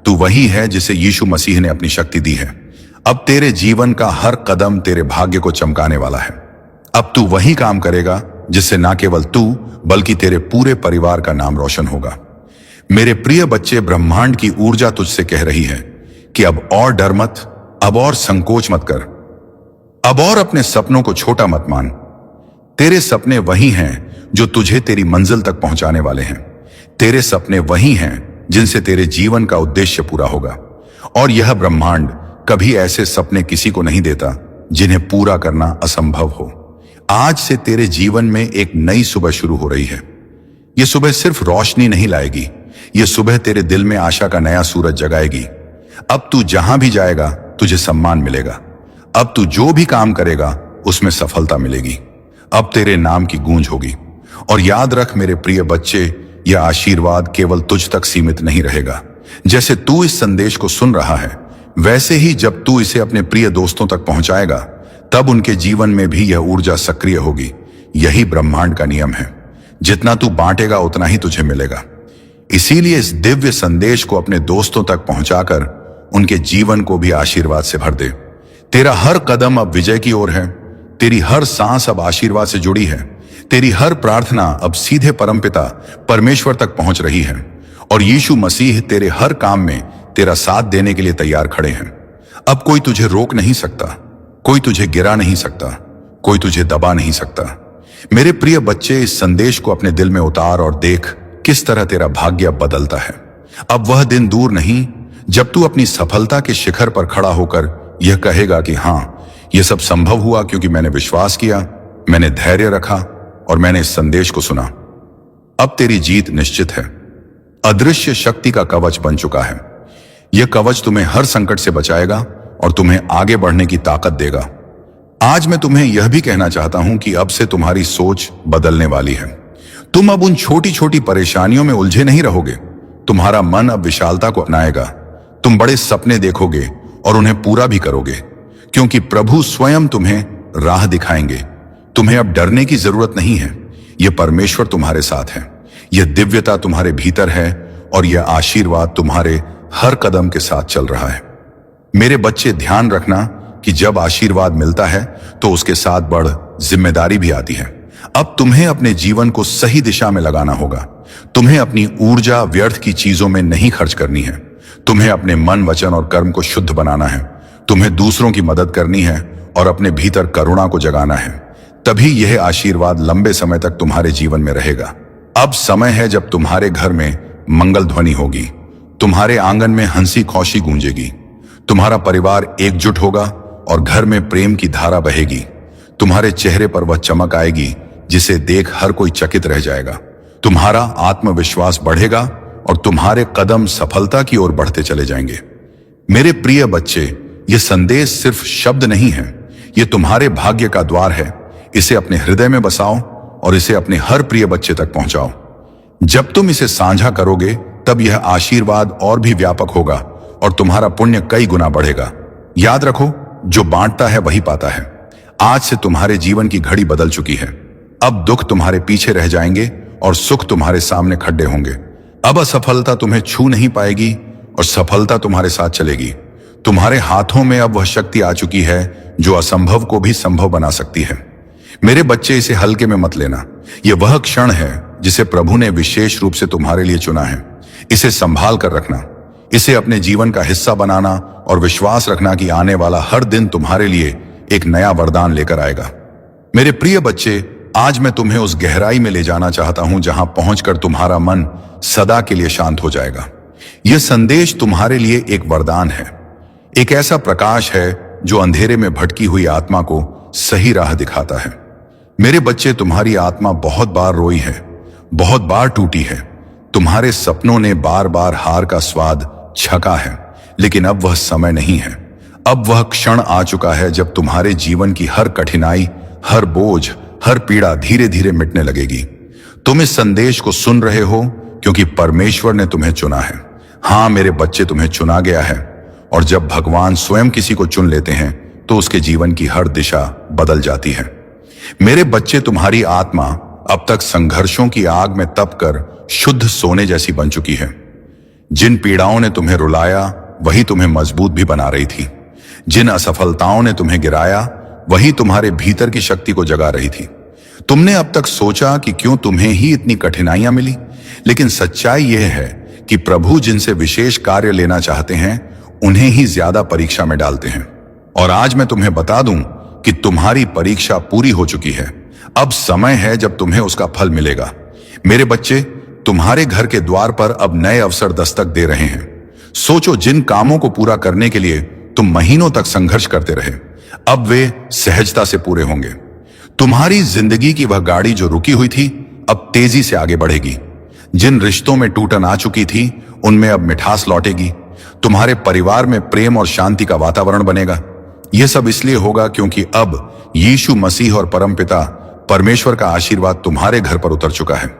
तू वही है जिसे यीशु मसीह ने अपनी शक्ति दी है। अब तेरे जीवन का हर कदम तेरे भाग्य को चमकाने वाला है। अब तू वही काम करेगा जिससे ना केवल तू बल्कि तेरे पूरे परिवार का नाम रोशन होगा। मेरे प्रिय बच्चे, ब्रह्मांड की ऊर्जा तुझसे कह रही है कि अब और डर मत, अब और संकोच मत कर, अब और अपने सपनों को छोटा मत मान। तेरे सपने वही हैं जो तुझे तेरी मंजिल तक पहुंचाने वाले हैं। तेरे सपने वही हैं जिनसे तेरे जीवन का उद्देश्य पूरा होगा। और यह ब्रह्मांड कभी ऐसे सपने किसी को नहीं देता जिन्हें पूरा करना असंभव हो। आज से तेरे जीवन में एक नई सुबह शुरू हो रही है। यह सुबह सिर्फ रोशनी नहीं लाएगी, यह सुबह तेरे दिल में आशा का नया सूरज जगाएगी। अब तू जहां भी जाएगा तुझे सम्मान मिलेगा। अब तू जो भी काम करेगा उसमें सफलता मिलेगी। अब तेरे नाम की गूंज होगी। और याद रख मेरे प्रिय बच्चे, यह आशीर्वाद केवल तुझ तक सीमित नहीं रहेगा। जैसे तू इस संदेश को सुन रहा है, वैसे ही जब तू इसे अपने प्रिय दोस्तों तक पहुंचाएगा, तब उनके जीवन में भी यह ऊर्जा सक्रिय होगी। यही ब्रह्मांड का नियम है। जितना तू बांटेगा उतना ही तुझे मिलेगा। इसीलिए इस दिव्य संदेश को अपने दोस्तों तक पहुंचाकर उनके जीवन को भी आशीर्वाद से भर दे। तेरा हर कदम अब विजय की ओर है। तेरी हर सांस अब आशीर्वाद से जुड़ी है। तेरी हर प्रार्थना अब सीधे परमपिता परमेश्वर तक पहुंच रही है। और यीशु मसीह तेरे हर काम में तेरा साथ देने के लिए तैयार खड़े हैं। अब कोई तुझे रोक नहीं सकता, कोई तुझे गिरा नहीं सकता, कोई तुझे दबा नहीं सकता। मेरे प्रिय बच्चे, इस संदेश को अपने दिल में उतार और देख किस तरह तेरा भाग्य अब बदलता है। अब वह दिन दूर नहीं जब तू अपनी सफलता के शिखर पर खड़ा होकर यह कहेगा कि हाँ, यह सब संभव हुआ क्योंकि मैंने विश्वास किया, मैंने धैर्य रखा और मैंने इस संदेश को सुना। अब तेरी जीत निश्चित है। अदृश्य शक्ति का कवच बन चुका है। यह कवच तुम्हें हर संकट से बचाएगा और तुम्हें आगे बढ़ने की ताकत देगा। आज मैं तुम्हें यह भी कहना चाहता हूं कि अब से तुम्हारी सोच बदलने वाली है। तुम अब उन छोटी छोटी परेशानियों में उलझे नहीं रहोगे। तुम्हारा मन अब विशालता को अपनाएगा। तुम बड़े सपने देखोगे और उन्हें पूरा भी करोगे, क्योंकि प्रभु स्वयं तुम्हें राह दिखाएंगे। तुम्हें अब डरने की जरूरत नहीं है। यह परमेश्वर तुम्हारे साथ है। यह दिव्यता तुम्हारे भीतर है और यह आशीर्वाद तुम्हारे हर कदम के साथ चल रहा है। मेरे बच्चे, ध्यान रखना कि जब आशीर्वाद मिलता है तो उसके साथ बड़ जिम्मेदारी भी आती है। अब तुम्हें अपने जीवन को सही दिशा में लगाना होगा। तुम्हें अपनी ऊर्जा व्यर्थ की चीजों में नहीं खर्च करनी है। तुम्हें अपने मन, वचन और कर्म को शुद्ध बनाना है। तुम्हें दूसरों की मदद करनी है और अपने भीतर करुणा को जगाना है। तभी यह आशीर्वाद लंबे समय तक तुम्हारे जीवन में रहेगा। अब समय है जब तुम्हारे घर में मंगल ध्वनि होगी। तुम्हारे आंगन में हंसी खुशी गूंजेगी। तुम्हारा परिवार एकजुट होगा और घर में प्रेम की धारा बहेगी। तुम्हारे चेहरे पर वह चमक आएगी जिसे देख हर कोई चकित रह जाएगा। तुम्हारा आत्मविश्वास बढ़ेगा और तुम्हारे कदम सफलता की ओर बढ़ते चले जाएंगे। मेरे प्रिय बच्चे, यह संदेश सिर्फ शब्द नहीं है, यह तुम्हारे भाग्य का द्वार है। इसे अपने हृदय में बसाओ और इसे अपने हर प्रिय बच्चे तक पहुंचाओ। जब तुम इसे साझा करोगे तब यह आशीर्वाद और भी व्यापक होगा और तुम्हारा पुण्य कई गुना बढ़ेगा। याद रखो, जो बांटता है वही पाता है। आज से तुम्हारे जीवन की घड़ी बदल चुकी है। अब दुख तुम्हारे पीछे रह जाएंगे और सुख तुम्हारे सामने खड़े होंगे। अब असफलता तुम्हें छू नहीं पाएगी और सफलता तुम्हारे साथ चलेगी। तुम्हारे हाथों में अब वह शक्ति आ चुकी है जो असंभव को भी संभव बना सकती है। मेरे बच्चे, इसे हल्के में मत लेना। यह वह क्षण है जिसे प्रभु ने विशेष रूप से तुम्हारे लिए चुना है। इसे संभाल कर रखना, इसे अपने जीवन का हिस्सा बनाना और विश्वास रखना कि आने वाला हर दिन तुम्हारे लिए एक नया वरदान लेकर आएगा। मेरे प्रिय बच्चे, आज मैं तुम्हें उस गहराई में ले जाना चाहता हूं जहां पहुंचकर तुम्हारा मन सदा के लिए शांत हो जाएगा। यह संदेश तुम्हारे लिए एक वरदान है, एक ऐसा प्रकाश है जो अंधेरे में भटकी हुई आत्मा को सही राह दिखाता है। मेरे बच्चे, तुम्हारी आत्मा बहुत बार रोई है, बहुत बार टूटी है। तुम्हारे सपनों ने बार बार हार का स्वाद छका है, लेकिन अब वह समय नहीं है। अब वह क्षण आ चुका है जब तुम्हारे जीवन की हर कठिनाई, हर बोझ, हर पीड़ा धीरे धीरे मिटने लगेगी। तुम इस संदेश को सुन रहे हो क्योंकि परमेश्वर ने तुम्हें चुना है। हां मेरे बच्चे, तुम्हें चुना गया है और जब भगवान स्वयं किसी को चुन लेते हैं तो उसके जीवन की हर दिशा बदल जाती है। मेरे बच्चे, तुम्हारी आत्मा अब तक संघर्षों की आग में तप कर शुद्ध सोने जैसी बन चुकी है। जिन पीड़ाओं ने तुम्हें रुलाया वही तुम्हें मजबूत भी बना रही थी। जिन असफलताओं ने तुम्हें गिराया वही तुम्हारे भीतर की शक्ति को जगा रही थी। तुमने अब तक सोचा कि क्यों तुम्हें ही इतनी कठिनाइयां मिली, लेकिन सच्चाई यह है कि प्रभु जिनसे विशेष कार्य लेना चाहते हैं उन्हें ही ज्यादा परीक्षा में डालते हैं। और आज मैं तुम्हें बता दूं कि तुम्हारी परीक्षा पूरी हो चुकी है। अब समय है जब तुम्हें उसका फल मिलेगा। मेरे बच्चे, तुम्हारे घर के द्वार पर अब नए अवसर दस्तक दे रहे हैं। सोचो, जिन कामों को पूरा करने के लिए तुम महीनों तक संघर्ष करते रहे, अब वे सहजता से पूरे होंगे। तुम्हारी जिंदगी की वह गाड़ी जो रुकी हुई थी अब तेजी से आगे बढ़ेगी। जिन रिश्तों में टूटन आ चुकी थी उनमें अब मिठास लौटेगी। तुम्हारे परिवार में प्रेम और शांति का वातावरण बनेगा। यह सब इसलिए होगा क्योंकि अब यीशु मसीह और परमपिता परमेश्वर का आशीर्वाद तुम्हारे घर पर उतर चुका है।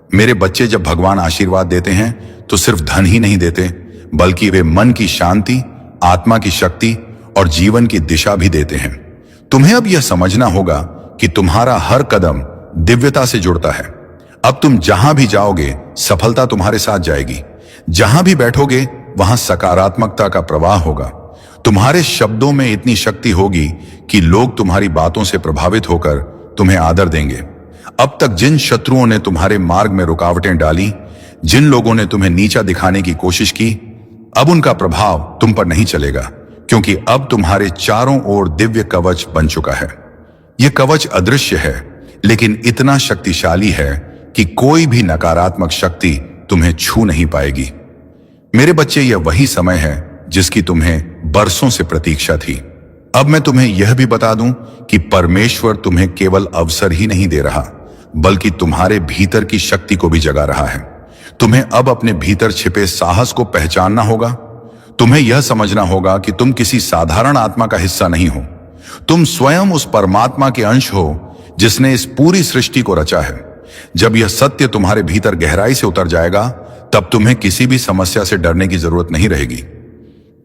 मेरे बच्चे, जब भगवान आशीर्वाद देते हैं तो सिर्फ धन ही नहीं देते, बल्कि वे मन की शांति, आत्मा की शक्ति और जीवन की दिशा भी देते हैं। तुम्हें अब यह समझना होगा कि तुम्हारा हर कदम दिव्यता से जुड़ता है। अब तुम जहां भी जाओगे सफलता तुम्हारे साथ जाएगी। जहां भी बैठोगे वहां सकारात्मकता का प्रवाह होगा। तुम्हारे शब्दों में इतनी शक्ति होगी कि लोग तुम्हारी बातों से प्रभावित होकर तुम्हें आदर देंगे। अब तक जिन शत्रुओं ने तुम्हारे मार्ग में रुकावटें डाली, जिन लोगों ने तुम्हें नीचा दिखाने की कोशिश की, अब उनका प्रभाव तुम पर नहीं चलेगा, क्योंकि अब तुम्हारे चारों ओर दिव्य कवच बन चुका है। यह कवच अदृश्य है, लेकिन इतना शक्तिशाली है कि कोई भी नकारात्मक शक्ति तुम्हें छू नहीं पाएगी। मेरे बच्चे, यह वही समय है जिसकी तुम्हें बरसों से प्रतीक्षा थी। अब मैं तुम्हें यह भी बता दूं कि परमेश्वर तुम्हें केवल अवसर ही नहीं दे रहा, बल्कि तुम्हारे भीतर की शक्ति को भी जगा रहा है। तुम्हें अब अपने भीतर छिपे साहस को पहचानना होगा। तुम्हें यह समझना होगा कि तुम किसी साधारण आत्मा का हिस्सा नहीं हो। तुम स्वयं उस परमात्मा के अंश हो जिसने इस पूरी सृष्टि को रचा है। जब यह सत्य तुम्हारे भीतर गहराई से उतर जाएगा, तब तुम्हें किसी भी समस्या से डरने की जरूरत नहीं रहेगी।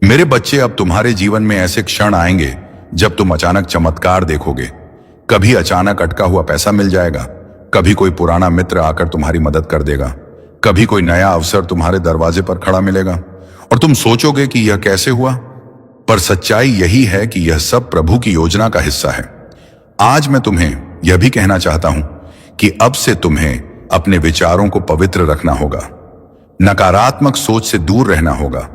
मेरे बच्चे, अब तुम्हारे जीवन में ऐसे क्षण आएंगे जब तुम अचानक चमत्कार देखोगे। कभी अचानक अटका हुआ पैसा मिल जाएगा, कभी कोई पुराना मित्र आकर तुम्हारी मदद कर देगा, कभी कोई नया अवसर तुम्हारे दरवाजे पर खड़ा मिलेगा और तुम सोचोगे कि यह कैसे हुआ। पर सच्चाई यही है कि यह सब प्रभु की योजना का हिस्सा है। आज मैं तुम्हें यह भी कहना चाहता हूं कि अब से तुम्हें अपने विचारों को पवित्र रखना होगा, नकारात्मक सोच से दूर रहना होगा।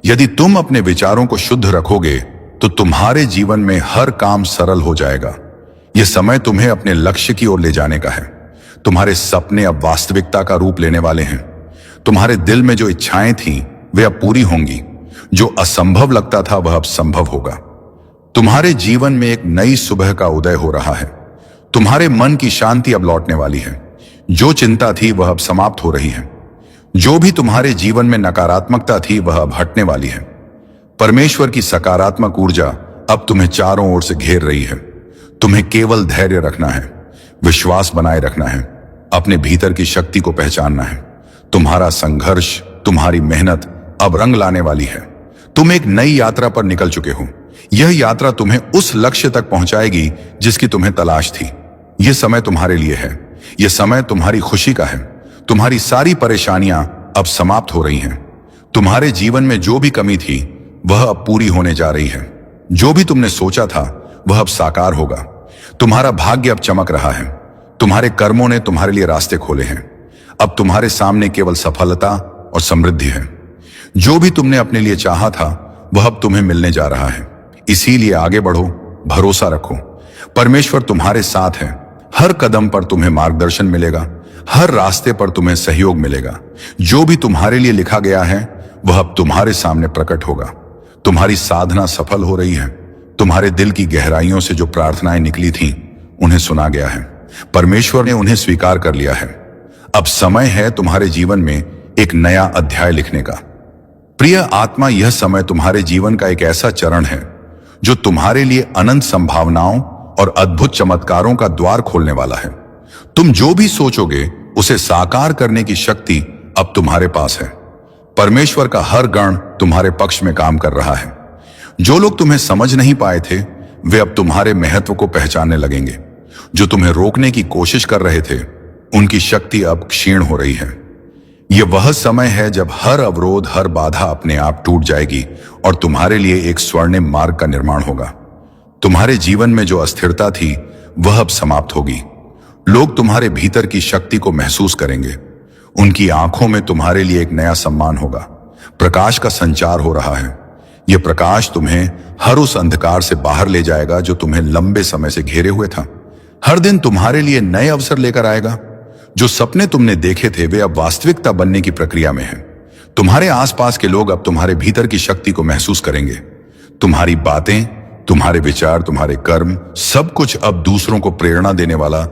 यदि तुम अपने विचारों को शुद्ध रखोगे तो तुम्हारे जीवन में हर काम सरल हो जाएगा। यह समय तुम्हें अपने लक्ष्य की ओर ले जाने का है। तुम्हारे सपने अब वास्तविकता का रूप लेने वाले हैं। तुम्हारे दिल में जो इच्छाएं थीं वे अब पूरी होंगी। जो असंभव लगता था वह अब संभव होगा। तुम्हारे जीवन में एक नई सुबह का उदय हो रहा है। तुम्हारे मन की शांति अब लौटने वाली है। जो चिंता थी वह अब समाप्त हो रही है। जो भी तुम्हारे जीवन में नकारात्मकता थी वह अब हटने वाली है। परमेश्वर की सकारात्मक ऊर्जा अब तुम्हें चारों ओर से घेर रही है। तुम्हें केवल धैर्य रखना है, विश्वास बनाए रखना है, अपने भीतर की शक्ति को पहचानना है। तुम्हारा संघर्ष, तुम्हारी मेहनत अब रंग लाने वाली है। तुम एक नई यात्रा पर निकल चुके हो। यह यात्रा तुम्हें उस लक्ष्य तक पहुंचाएगी जिसकी तुम्हें तलाश थी। यह समय तुम्हारे लिए है। यह समय तुम्हारी खुशी का है। तुम्हारी सारी परेशानियां अब समाप्त हो रही हैं। तुम्हारे जीवन में जो भी कमी थी वह अब पूरी होने जा रही है। जो भी तुमने सोचा था वह अब साकार होगा। तुम्हारा भाग्य अब चमक रहा है। तुम्हारे कर्मों ने तुम्हारे लिए रास्ते खोले हैं। अब तुम्हारे सामने केवल सफलता और समृद्धि है। जो भी तुमने अपने लिए चाहा था वह अब तुम्हें मिलने जा रहा है। इसीलिए आगे बढ़ो, भरोसा रखो। परमेश्वर तुम्हारे साथ है। हर कदम पर तुम्हें मार्गदर्शन मिलेगा। हर रास्ते पर तुम्हें सहयोग मिलेगा। जो भी तुम्हारे लिए लिखा गया है वह अब तुम्हारे सामने प्रकट होगा। तुम्हारी साधना सफल हो रही है। तुम्हारे दिल की गहराइयों से जो प्रार्थनाएं निकली थीं उन्हें सुना गया है। परमेश्वर ने उन्हें स्वीकार कर लिया है। अब समय है तुम्हारे जीवन में एक नया अध्याय लिखने का। प्रिय आत्मा, यह समय तुम्हारे जीवन का एक ऐसा चरण है जो तुम्हारे लिए अनंत संभावनाओं और अद्भुत चमत्कारों का द्वार खोलने वाला है। तुम जो भी सोचोगे उसे साकार करने की शक्ति अब तुम्हारे पास है। परमेश्वर का हर गण तुम्हारे पक्ष में काम कर रहा है। जो लोग तुम्हें समझ नहीं पाए थे वे अब तुम्हारे महत्व को पहचानने लगेंगे। जो तुम्हें रोकने की कोशिश कर रहे थे उनकी शक्ति अब क्षीण हो रही है। यह वह समय है जब हर अवरोध, हर बाधा अपने आप टूट जाएगी और तुम्हारे लिए एक स्वर्णिम मार्ग का निर्माण होगा। तुम्हारे जीवन में जो अस्थिरता थी वह अब समाप्त होगी। लोग तुम्हारे भीतर की शक्ति को महसूस करेंगे। उनकी आंखों में तुम्हारे लिए एक नया सम्मान होगा। प्रकाश का संचार हो रहा है। यह प्रकाश तुम्हें हर उस अंधकार से बाहर ले जाएगा जो तुम्हें लंबे समय से घेरे हुए था। हर दिन तुम्हारे लिए नए अवसर लेकर आएगा। जो सपने तुमने देखे थे वे अब वास्तविकता बनने की प्रक्रिया में हैं। तुम्हारे आसपास के लोग अब तुम्हारे भीतर की शक्ति को महसूस करेंगे। तुम्हारी बातें, तुम्हारे विचार, तुम्हारे कर्म, सब कुछ अब दूसरों को प्रेरणा देने वाला